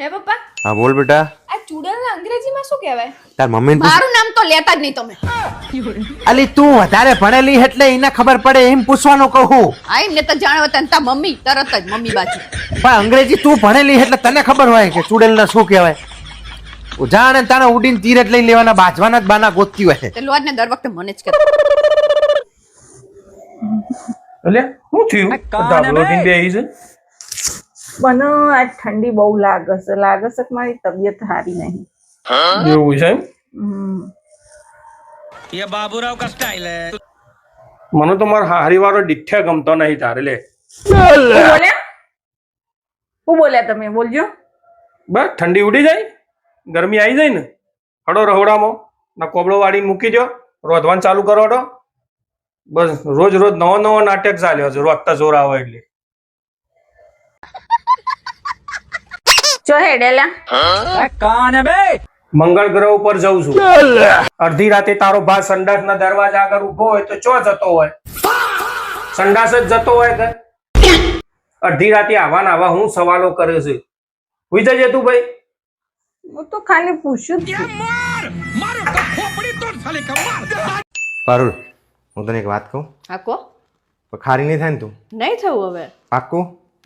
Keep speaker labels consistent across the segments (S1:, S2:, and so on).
S1: હે પપ્પા
S2: હા બોલ બેટા.
S1: આ ચૂડલના અંગ્રેજીમાં શું કહેવાય?
S2: તાર મમ્મી
S3: મારું નામ તો લેતા જ નહીં તમે.
S2: અલી તું વધારે ભણેલી એટલે એને ખબર પડે એમ પૂછવાનું કહું.
S3: આ એમને તો જાણવતા તા મમ્મી તરત જ મમ્મી બાજુ.
S2: પણ અંગ્રેજી તું ભણેલી એટલે તને ખબર હોય કે ચૂડેલને શું કહેવાય. જાણે તાણે ઉડીને તીરજ લઈ લેવાના બાજવાના જ બાના ગોતતી હોય.
S3: તે લોજ ને દર વખતે મને જ કહેતા.
S4: એટલે શું થયું ધાબળો ટીન બેહી છે?
S5: મને આજ ઠંડી બહુ લાગે છે કે મારી તબિયત સારી નહીં.
S4: એવું છે એમ?
S6: ये बाबूराव का स्टाइल है।
S4: મને તો મારો હારી વાળો ડીઠે ગમતો નહીં તારે લે.
S5: શું બોલ્યા તમે? બોલજો.
S4: બસ ઠંડી ઉડી જાય, ગરમી આવી જાય ને, હડો રહોડામાં ના કોબળો વાળીને મૂકી દો, રોધવાનું ચાલુ કરો તો બસ રોજ રોજ નવો નવો નાટક ચાલ્યો છે, રોજતા જોર આવે એટલે.
S5: ચો હેડેલા
S6: कौन है बे?
S4: મંગળ ગ્રહ ઉપર જઉં છું. અડધી રાતે તારો ભાઈ સંડાસ ના દરવાજા આગળ ઉભો હોય તો ચો જતો હોય? સંડાસ જ જતો હોય કે અડધી રાતે આવા ને આવા હું સવાલો કરે છે? હુઈ જજે તું ભાઈ.
S5: હું તો ખાલી પૂછું જ છું.
S2: પારુલ હું તને એક વાત કહું.
S3: હા કો
S2: ખારી નહીં થાય ને તું?
S3: નહીં થયું હવે.
S2: પાક્કું?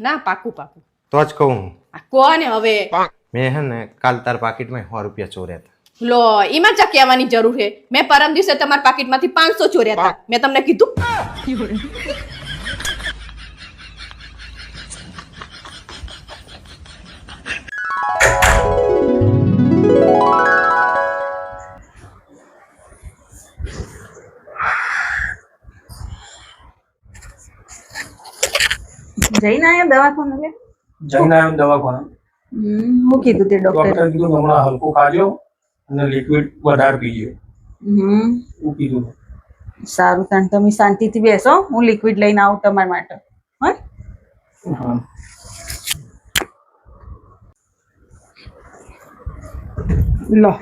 S3: ના પાકું પાકું.
S2: તો જ કહું હું.
S3: આ કોને હવે?
S2: મેં હે ને કાલ તાર પાકીટમાં 100 રૂપિયા ચોર્યા હતા.
S3: લો એમાં ચા કહેવાની જરૂર છે? મેં પરમ દિવસે તમારા પાકીટમાંથી 500 ચોર્યા હતા. મેં તમને કીધું?
S5: જઈને આયા દવાખાને લે?
S4: જઈને આવ્યો દવાખાને.
S5: હું કીધું તે ડોક્ટર?
S4: ડોક્ટર કીધું હમણાં હલકું ખાજો અને લિક્વિડ વધારે પીજો. શું કીધું?
S5: સારું તાણ તમે શાંતિથી બેસો, હું લિક્વિડ લઈને આવું તમારા માટે.
S4: હા.
S5: લો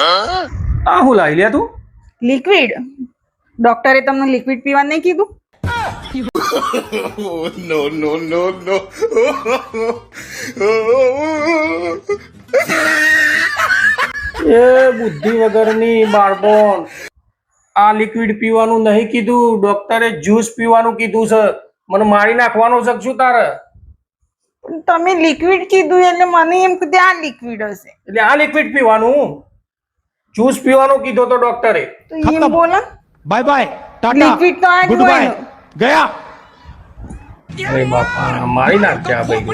S4: આ હું લાવી લે તું?
S5: લિક્વિડ. ડોક્ટરે તમને લિક્વિડ પીવાનું નહીં કીધું?
S4: એ બુદ્ધિ વગરની બાળપણ. આ લિક્વિડ પીવાનું નહીં કીધું, ડોક્ટરે જ્યુસ પીવાનું કીધું છે. મને મારી નાખવાનો છે શું તારે?
S5: પણ તમે લિક્વિડ કીધું એટલે મને એમ કે આ લિક્વિડ હશે.
S4: એટલે આ લિક્વિડ પીવાનું, જ્યુસ પીવાનું કીધું તો ડોક્ટરે.
S5: તો એમ બોલો.
S6: बाय बाय टाटा
S5: લિક્વિડ તો આ જ
S6: गुड
S5: હોય
S6: बाय
S5: ને.
S6: गया।
S4: અરે બાપા મારી નાખ્યા ભાઈ.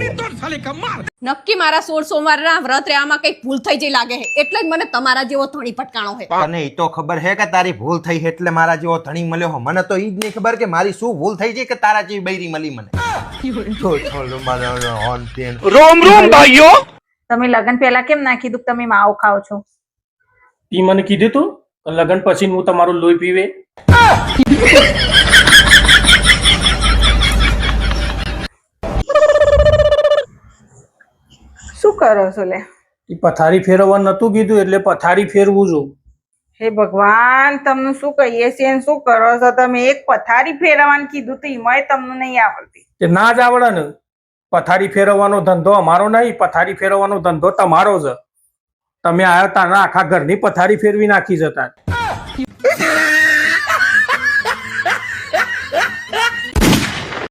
S3: નક્કી મારા 16 સોમવારના વ્રત આમાં કઈક ભૂલ થઈ જઈ લાગે છે, એટલે જ મને તમારા જેવો ધણી પટકાણો છે.
S2: તને એ તો ખબર છે કે તારી ભૂલ થઈ એટલે મારા જેવો ધણી મળ્યો હો. મને તો ઈ જ નહીં ખબર કે મારી શું ભૂલ થઈ છે કે તારા જેવી બૈરી મળી મને.
S6: रोम रोम भाइयों।
S5: તમે લગન પહેલા કેમ ના કીધું કે તમે માવો ખાઓ છો?
S4: તી મને કીધું તું લગન પછી હું તમારું લોહી પીવે?
S5: શું કરો છો લે?
S4: ઈ પથારી ફેરવવા નતું કીધું એટલે પથારી ફેરવું છું.
S5: હે ભગવાન, તમને શું કહીએ છીએ ને શું કરો છો તમે? એક પથારી ફેરવવાનું કીધું તો એમાંય તમને નહીં આવડતી.
S4: તે ના જ આવડે ને. પથારી ફેરવવાનો ધંધો અમારો નહીં, પથારી ફેરવવાનો ધંધો તમારો છે. તમે આવ્યા તારા આખા ઘરની પથારી ફેરવી નાખી જતા.